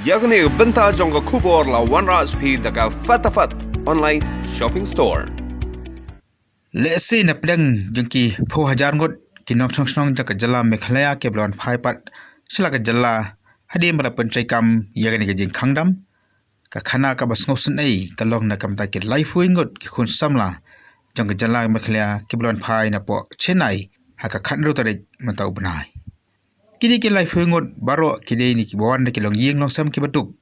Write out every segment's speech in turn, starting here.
yakni benta jong khubor la wanra spi daga fatafat online shopping store. Let's say na pleng jengki pho hajar ngot kinok chong jaka jala Meghalaya Kiba Wanphai pat silaka jala hadi mala pentrai kam yakni ke jeng khangdam ka khana ka Sngew Synei kalong na kam ta ke life ngot ki khun samla jong jala Meghalaya Kiba Wanphai na po Chennai haka khanro tarik matau benai. Kini ke life ngot baro kini ni ki bawan ki long yeng long sam ki batuk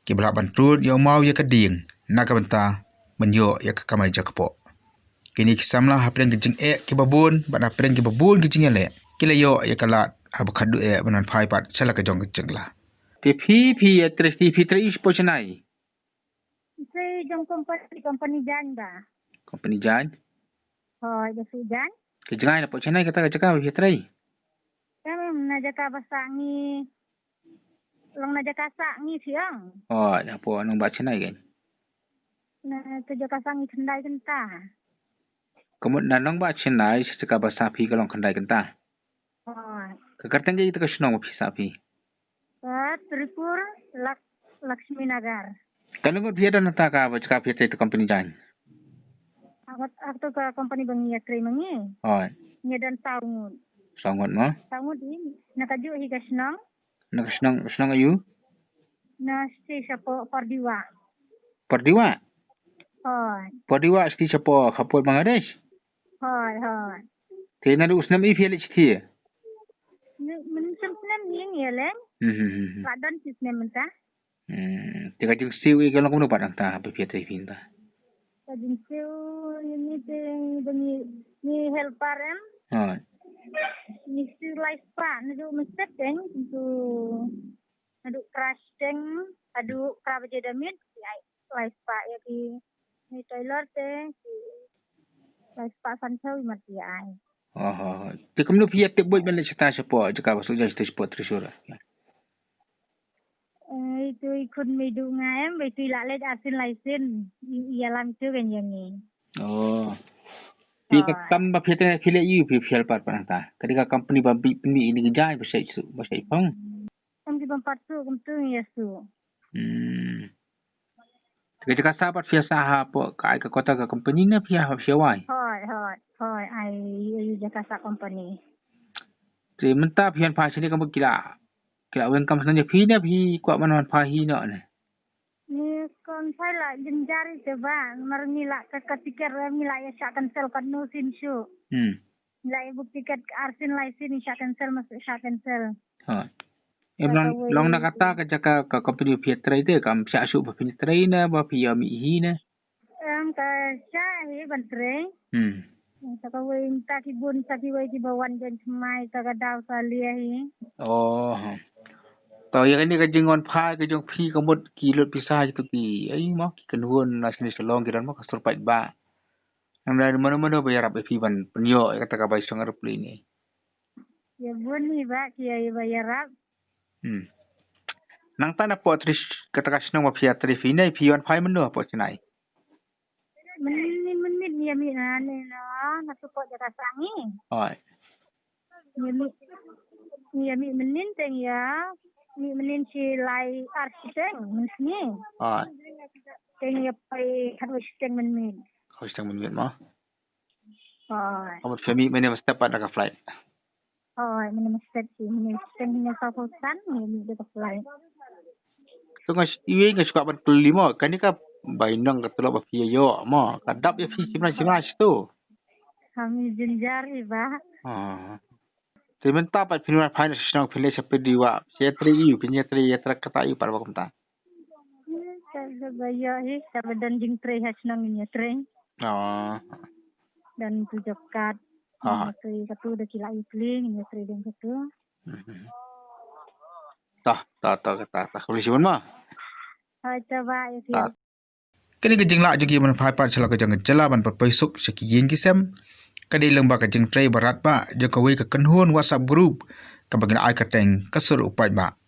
ki bala bantrut yo mau ya ka ding na ka banta menyo ya ka kamai jakpo. Kini kisamla hapren kijing ki babun bana hapren ki babun kijing ele kila yo ya kala abakadu Wanphai pat chala ka jong kijing la. TV TV is po Chennai. Saya jong company jan ba. Company jan. Oh, ada jan. Kejangan na po Chennai kata kacaka P3. Kami najaka basangi. Long najaka sangi siang. Oh, na po anong ba Chennai kan? Na najaka sangi kendai kenta. Kamu nanong ba Chennai saka basa pi kalong kandai kanta. Oh. Kakartang kita kasunong mo pi sapi. Tripur Lakshmi Nagar. Kanong biya dan nata ka bacaka pi itu company jan. Aku ke company bangi ya kri mangi. Oh. Nyedan taungut. Sangot mo? Taungut ini nakaju higa senang. Senang ayu? Na si siapa Pardiwa. Pardiwa? Oh. Pardiwa sti siapa kapol Bangladesh? Hoi. Tena du usnam i fiel ichti. Mencemplem yang ya leng. Ladan sisnem mentah. Teka jeng siwi kalong kuno padang ta bepiat pinta. Kajing siu ini ni helparem. Oh. Ni siu life pra nadu mestet deng tu nadu crash deng adu krabaje damit life pra ya ki ni toilet te life pra sansau mati ai. Oh. Teka mno fiat te boy balik seta siapa jaka basu jas te sport trisura. Itu ikut medu ngaem betul lalet asin laisin ialam tu kan yang ni. Oh. Teka tam ba fiat fiat you fiat pat padang ta. Ketika company ba bini ini gejai bahasa ipang. Kami bempatu kami ya su. Teka sahabat fiat sah po kai ke kota ke company na fiat wai. Hoi ai Jakarta company. Jadi mentah fiat pas ini kamu kira wen kam sebenarnya fiat fi kuat mana Wanphai no ne. Ni kon saya lah jenjari coba marmila ke ketikar mila ya syakan sel kan no sinshu. Mila ibu tiket arsin laisin syakan sel masuk syakan sel. Ha. Long nak kata ke jaka ke company fiat tray tu kam syak asuk ba fiat tray na ba fiat mi hi na. Ke syak bantre. Sakawai takibun sakiwai kibawan dan semai takadaw sa liahi. Oh. Tau yang ini kajing Wanphai kajing pi kamut kilot pisah itu ki. Ai mau ki kenuhun nasni selong kiran mau kasur pait ba. Nang dari mana-mana bayar apa pi ban penyo kata ka bai sangar pli ni. Ya buni ba kiai bayar. Nang tanah potris kata kasno ma fiat tri fi nai pi Wanphai mendo apa Chennai. Menit ya mi na nasukot jaka sangi. Oi. Ya mi menin teng ya. Mi menin si lai arsitek ni. Oi. Teng ya pai harus teng menin. Harus teng menit mah. Oi. Kamu fami mana mesti dapat nak flight. Oi, menin mesti si menin teng ni sausan ni dia flight. So ngas iwe ngas suka ban peli mo kan ni ka bainang katelo ba fi yo mo kadap ya fi simran tu. Kami jenjari ba. Sementara pat filmar final senang filem sampai diwa. Saya tri punya tri ya kata iu para bakumta. Saya bayar saya dan jing tri senang ni tri. Oh. Dan tujukat. Tri katu dah kila ikling ni tri dan katu. Tak boleh siapa mah. Coba ya. Kini kejeng la jogi Wanphai pat chala ka jang jala ban pa paisuk seki yeng kisem kadai lengba ka jeng tray barat ba jokawi ka kenhun WhatsApp group ka bagna ai ka teng kasur upai ba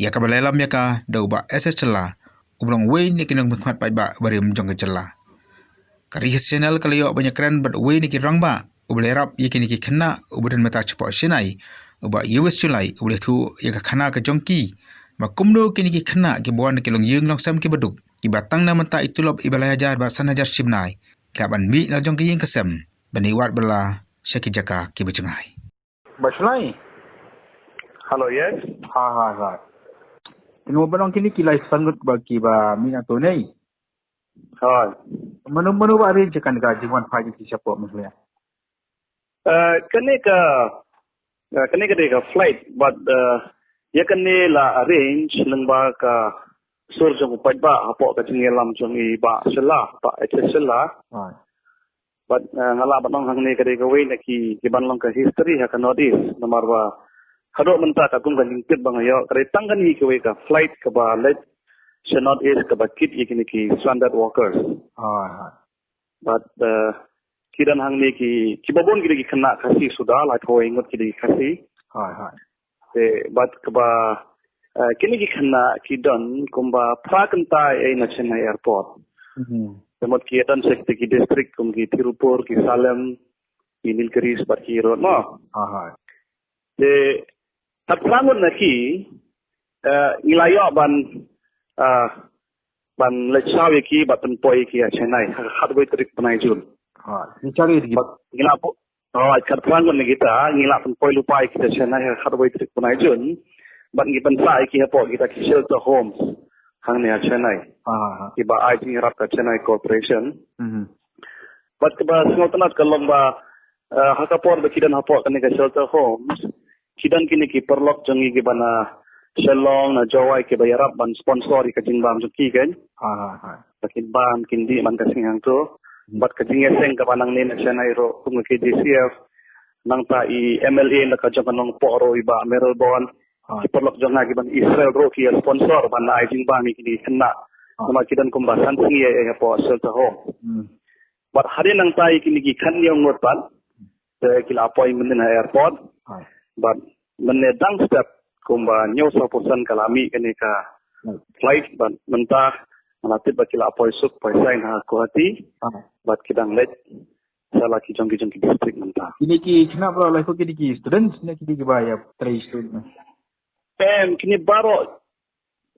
ya ka balelam ya ka dau ba SS chala ublong we ni kinang mekhat pai ba barim jong ka jala ka Rikhasi channel kalayo banyak keren bat we ni ki rang ba ublerap ya kini ki Khana ubudan meta cepo Chennai uba US Julai ubletu ya ka Khana ka jongki Makumno kini ki khana ki buan ki long yung long sam ki baduk ki batang na mata itulop ibalai hajar ba san hajar shibnai kaban mi na jong ki yung kasem bani wat bala syaki jaka ki bacungai. Baslai. Hello, yes. Ha. Tengok benong kini kilai sangut bagi ba minato nei. Hi. Manu ba rin jekan ga jingwan pagi ki siapa muslia. Kene ka flight, but ya kene la arrange nang ba ka surjong upat ba hapo ka tingelam jong i ba sela ba sela. Ha. But ngala ba nang hangne ka way na ki banlong ka history ha ka notice namar ba hado menta ka kung galing tip bang ayo kare tanggan hi ka way ka flight ka ba let should not is ka ba kit ikini ki stranded workers. Ha. But kiran hangne ki babon ki khana khasi suda la thoi ngot ki khasi. Ha. But kaba kini ki khana ki don kumba prakanta ay na Chennai airport. Temot ki dan sekte ki district kum ki Tirupur ki Salem ki Nilgiris par ki ro no. Ha. Taprangon na ki ilayo ban lechawi ki batan poi ki Chennai hadway trik panai jul. Ha. Ni cari di Ngila po. Katrangon na kita ngila pan poi lupai kita Chennai hadway trik panai jul. Ban giban sai ki hapo kita ki shelter homes hang ne Chennai. Ha. Ki ba IT harap ka Chennai Corporation. But ba singotanat kalong ba hakapor ba kidan hapo kan ka shelter homes. Kidan kini ki perlok jangi ki bana Shalong na jawai ki bayarap ban sponsor ka jingbam juki kan. Ha. Takin ban kindi man kasing hang to. But ka jingeseng ka banang ni na Chennai ro kung ki DCF nang ta i MLA na ka janganong poro iba Melbourne. Ki perlok jang lagi ban Israel ro ki sponsor ban na jingbam ki kena. Nama kidan kumbasan singi ay po shelter home. But hari nang ta kini ki kan yung ngotpan. Kila appointment na airport. But menedang step kumba nyo sa pusan kalami kani ka flight but menta manatib ba kila apoy suk paisay na kuhati but kidang let sa laki jong ki district menta. Kini ki kenapa lah kini ki students ni kini ki bayar 3 student. Kini baro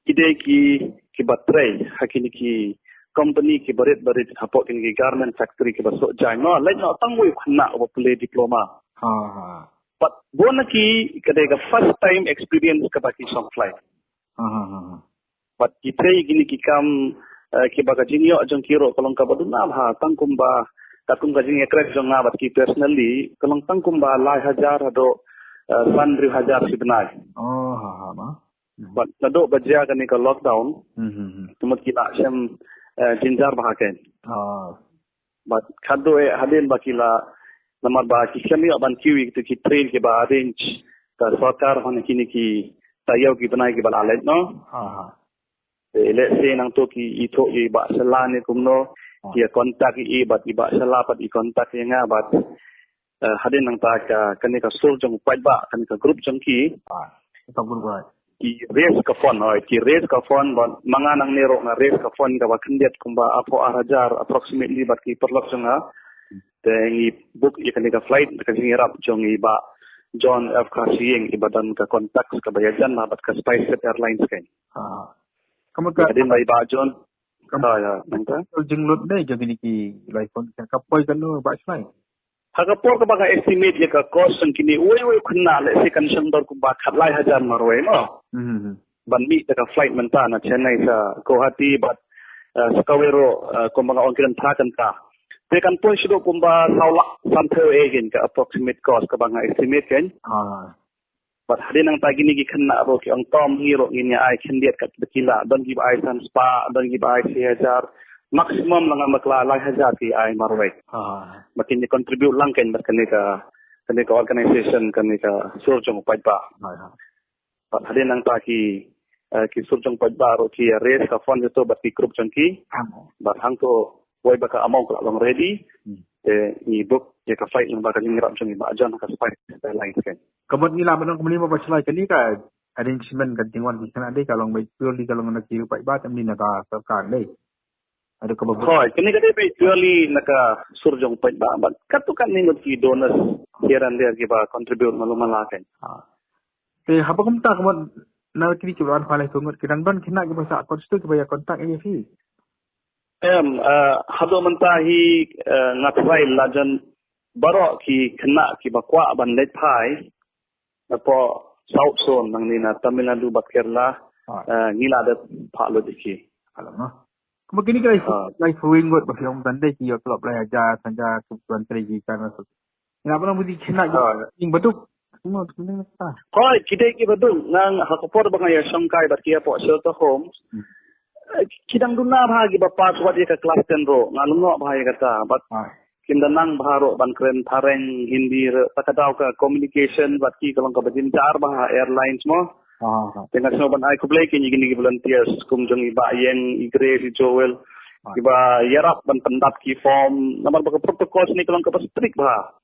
kide ki batray hakini ki company ki barit hapok kini ki garment factory ki basok jai no let no tangwe khna wa pule diploma. But bona ki kadega first time experience ka baki song flight. But kitay gini ki kam ki baga jinyo jong kiro kolong ka baduna ha tangkumba katung ka jinyo crack jong na bat ki personally kolong tangkumba lai hajar do 1,000 sibnai. But nado bajya kani ka lockdown. Tumot ki la syam jinjar bahaken. But khado hadin bakila namar ba ki kami aban kiwi to ki train ke ba arrange ka sarkar hone kini ki tayaw ki banai ki balalet no let's say nang to ki ito i ba sala ni kumno ki contact i ba sala pat i contact nga bat hadin nang ta ka kani ka sur jong pat ba kani ka group jong ki ki raise ka phone hoy ki raise ka phone ba mga nang nero nga raise ka phone ka ba kandiat kumba apo arajar approximately bat ki perlok nga i book ikan ka flight kasi hirap jong iba John F. Khasi ibadan ka contacts ka bayadan mabat ka SpiceJet Airlines kan. Kamu ka din ba iba John? Kaya nangka. Jinglot na jong ki life phone ka poy kanu ba slay. Hagapor ka baka estimate ya ka cost ang kini uy kunna le si kan sandor ko ba khatlay hajar marway no. Banmi ka flight menta na Chennai sa Guwahati but sa Kawero kung mga ongkiran trakan ka. Tekan pun sudah kumba saulak sampai egin ke approximate cost ke bangga estimate kan. But hari nang tagi ni kena ro ki ang tom hiro nginya ai kendiat kat bekila dan give ai san spa dan give ai 1,000 maximum lang makla 1,000 ki ai marway. Makin ni contribute lang kan kani ka organization kani ka surjong pat ba. But hari nang tagi ki surjong pat ba ro ki raise ka fund itu bat ki group jongki. But hang to boy baka among ko lang ready ni book ya ka flight lang baka nirap jong iba jan ka SpiceJet Airlines kan. Kamot nila manong kumuli mo ba sila kani ka arrangement kan tingwan ki kana dei kalong may purely kalong nagkiru pa iba tamni naka sarkar dei. Ado ka ba? Hoy, kani ka dei purely naka surjong pa iba but katukan ni ngot ki donors here and there giba contribute malumalakan. Habang kumta kamot Nah, kini cuba Wanphai sungut kiran ban kena ke bahasa konstu ke bayar kontak ini fi. Hado mentahi ngatrai lajan barok ki kena ki bakwa ban let pai apo South Zone nang ni na Tamil Nadu bat Kerala ngila ada pak lo diki. Alamak. Kemungkinan kita fuing got bahasa tanda ki klub lah aja sanja kebutuhan terigi kan. Kenapa nak budi kena yang betul? Semua sebenarnya tak. Koi kidai ki betul nang hakopor bangaya songkai bat kia po shelter home. Kidang duna bahagi bapa kuat dia ke kelas 10 ro ngalungok bahaya kata bat kindanang baharo ban kren thareng hindi takadaw ka communication bat ki kalong ka bajinjar bah airlines mo dengan semua ban ai kublai ki gini volunteers kumjong iba yang igre di Joel iba yarap ban pendat ki form nomor ba protokol ni kalong ka strict bah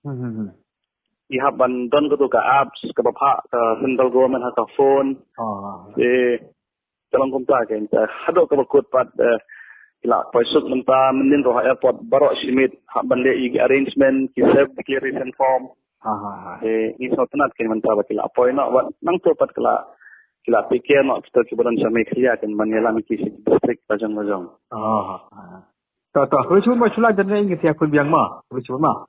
ihap ban don ko ka apps ka bapa ka central government ha ka phone kalong kumta kan hado ka bakut pat ila paisuk menta menin roh airport barok simit hak bande igi arrangement ki save declaration form ni so tenat kan menta bakila apoi nak wat nang to pat kila pikir nak kita kibaran samai khia kan manila miki district Lajang tak. Kalau cuma cula jadi ingat siapa biang mah. Cuma.